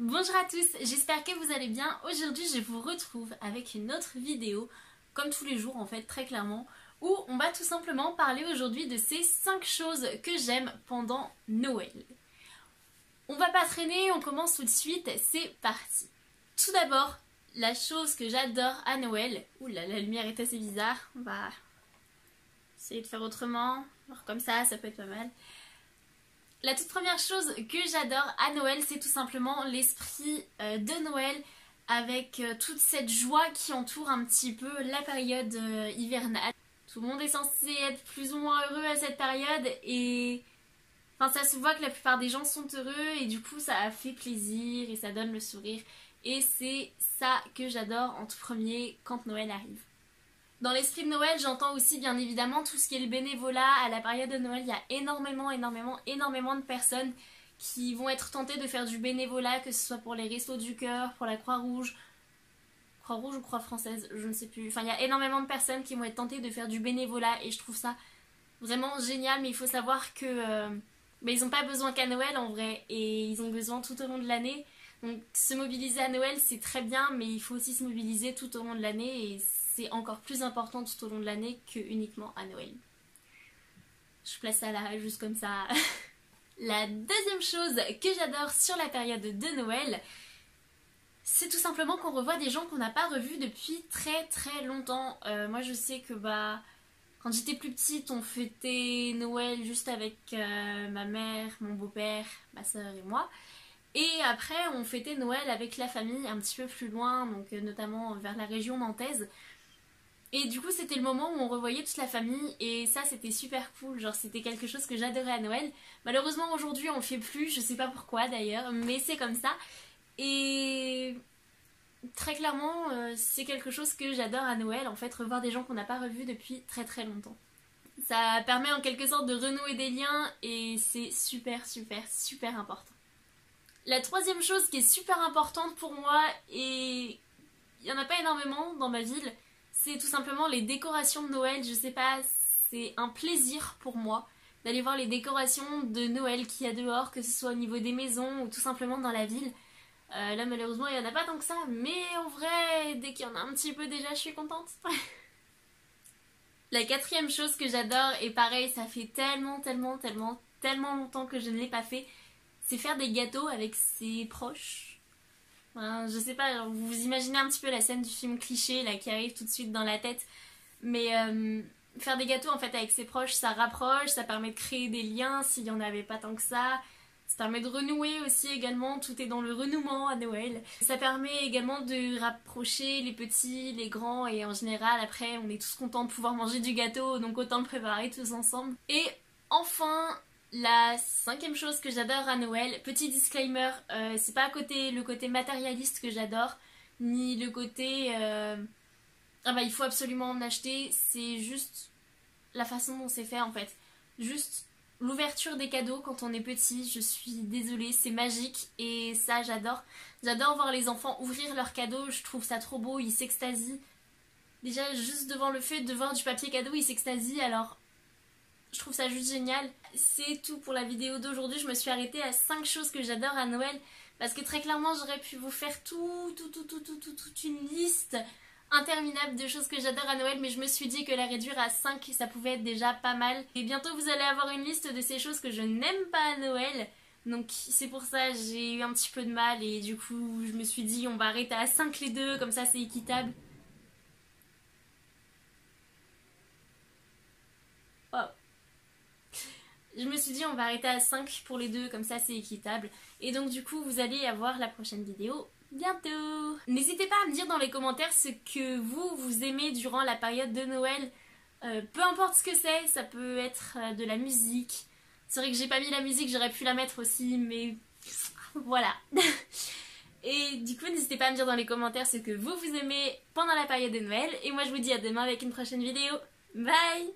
Bonjour à tous, j'espère que vous allez bien. Aujourd'hui je vous retrouve avec une autre vidéo, comme tous les jours en fait, très clairement, où on va tout simplement parler aujourd'hui de ces 5 choses que j'aime pendant Noël. On va pas traîner, on commence tout de suite, c'est parti. Tout d'abord, la chose que j'adore à Noël, oula la lumière est assez bizarre, on va essayer de faire autrement, alors comme ça peut être pas mal. La toute première chose que j'adore à Noël, c'est tout simplement l'esprit de Noël avec toute cette joie qui entoure un petit peu la période hivernale. Tout le monde est censé être plus ou moins heureux à cette période et enfin, ça se voit que la plupart des gens sont heureux et du coup ça fait plaisir et ça donne le sourire. Et c'est ça que j'adore en tout premier quand Noël arrive. Dans l'esprit de Noël, j'entends aussi bien évidemment tout ce qui est le bénévolat. À la période de Noël, il y a énormément de personnes qui vont être tentées de faire du bénévolat, que ce soit pour les Restos du Cœur, pour la Croix-Rouge ou Croix Française, je ne sais plus. Enfin, il y a énormément de personnes qui vont être tentées de faire du bénévolat et je trouve ça vraiment génial. Mais il faut savoir que ils n'ont pas besoin qu'à Noël en vrai et ils ont besoin tout au long de l'année. Donc se mobiliser à Noël, c'est très bien, mais il faut aussi se mobiliser tout au long de l'année et c'est encore plus important tout au long de l'année que uniquement à Noël. Je place ça là, juste comme ça. La deuxième chose que j'adore sur la période de Noël, c'est tout simplement qu'on revoit des gens qu'on n'a pas revus depuis très longtemps. Moi je sais que quand j'étais plus petite, on fêtait Noël juste avec ma mère, mon beau-père, ma soeur et moi. Et après on fêtait Noël avec la famille un petit peu plus loin, donc notamment vers la région nantaise. Et du coup c'était le moment où on revoyait toute la famille et ça c'était super cool, genre c'était quelque chose que j'adorais à Noël. Malheureusement aujourd'hui on le fait plus, je sais pas pourquoi d'ailleurs, mais c'est comme ça. Et très clairement c'est quelque chose que j'adore à Noël, en fait revoir des gens qu'on n'a pas revus depuis très longtemps. Ça permet en quelque sorte de renouer des liens et c'est super important. La troisième chose qui est super importante pour moi, et il n'y en a pas énormément dans ma ville, c'est tout simplement les décorations de Noël. Je sais pas, c'est un plaisir pour moi d'aller voir les décorations de Noël qu'il y a dehors, que ce soit au niveau des maisons ou tout simplement dans la ville. Là malheureusement il n'y en a pas tant que ça, mais en vrai, dès qu'il y en a un petit peu déjà, je suis contente. La quatrième chose que j'adore, et pareil, ça fait tellement longtemps que je ne l'ai pas fait, c'est faire des gâteaux avec ses proches. Je sais pas, vous imaginez un petit peu la scène du film cliché là qui arrive tout de suite dans la tête, mais faire des gâteaux en fait avec ses proches, ça rapproche, ça permet de créer des liens s'il y en avait pas tant que ça permet de renouer aussi également, tout est dans le renouement à Noël. Ça permet également de rapprocher les petits, les grands et en général après on est tous contents de pouvoir manger du gâteau, donc autant le préparer tous ensemble. Et enfin, la cinquième chose que j'adore à Noël, petit disclaimer, c'est pas le côté matérialiste que j'adore, ni le côté il faut absolument en acheter, c'est juste la façon dont c'est fait en fait. Juste l'ouverture des cadeaux quand on est petit, je suis désolée, c'est magique et ça j'adore. J'adore voir les enfants ouvrir leurs cadeaux, je trouve ça trop beau, ils s'extasient. Déjà juste devant le fait de voir du papier cadeau, ils s'extasient, alors je trouve ça juste génial. C'est tout pour la vidéo d'aujourd'hui, je me suis arrêtée à 5 choses que j'adore à Noël parce que très clairement j'aurais pu vous faire toute une liste interminable de choses que j'adore à Noël, mais je me suis dit que la réduire à 5 ça pouvait être déjà pas mal. Et bientôt vous allez avoir une liste de ces choses que je n'aime pas à Noël, donc c'est pour ça j'ai eu un petit peu de mal et du coup je me suis dit on va arrêter à 5 les deux, comme ça c'est équitable. Oh. Je me suis dit on va arrêter à 5 pour les deux, comme ça c'est équitable. Et donc du coup vous allez avoir la prochaine vidéo bientôt. N'hésitez pas à me dire dans les commentaires ce que vous aimez durant la période de Noël. Peu importe ce que c'est, ça peut être de la musique. C'est vrai que j'ai pas mis la musique, j'aurais pu la mettre aussi, mais voilà. Et du coup n'hésitez pas à me dire dans les commentaires ce que vous aimez pendant la période de Noël. Et moi je vous dis à demain avec une prochaine vidéo. Bye!